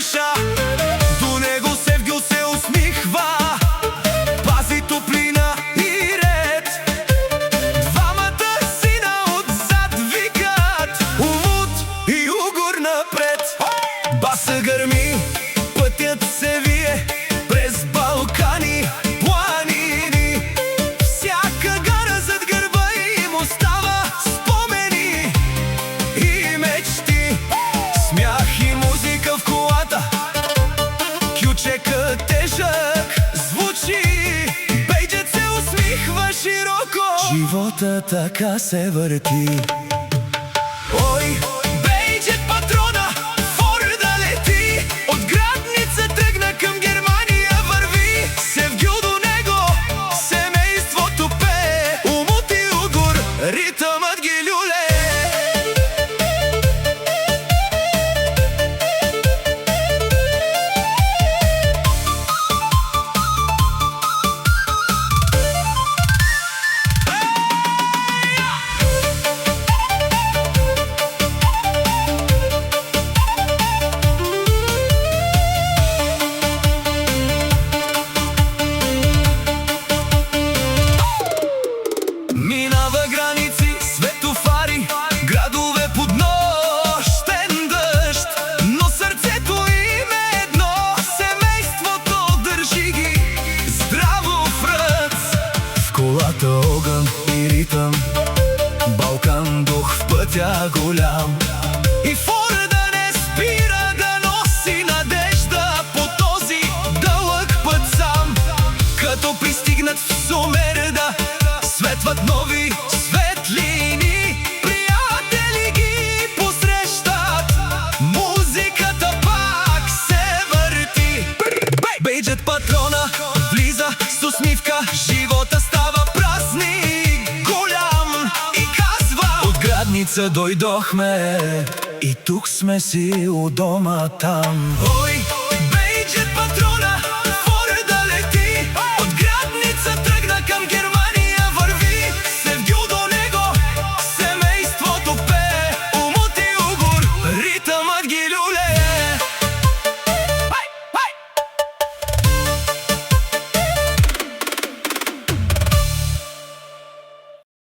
душа. До него Севгил се усмихва, пази топлина и ред. Двамата сина отзад викат: Умут и Угор напред. Баса гърми, пътят се вие през Балкани, планини. Всяка гара зад гърба им остава спомени и мечти. Смях и музика в колата, кючека тежък звучи. Бейджет се усмихва широко, живота така се върти. Ой, Бейджет патрона, Форда лети. От Градница тръгна към Германия върви. Севгил до него, семейството пее. Умут и Угор, ритъмът ги люле. Минава граници, светофари, градове под нощен дъжд, но сърцето им е едно, семейството държи ги здраво в ръц. В колата огън и ритъм, Балкан дух в пътя голям. И Форда не спира да носи надежда по този дълъг път сам. Като пристигнат в Сумерда, светват нови светлини. Приятели ги посрещат, музиката пак се върти. Бейджет патрона влиза с усмивка, живота става празник голям. И казва: от Градница дойдохме и тук сме си у дома там. Ой,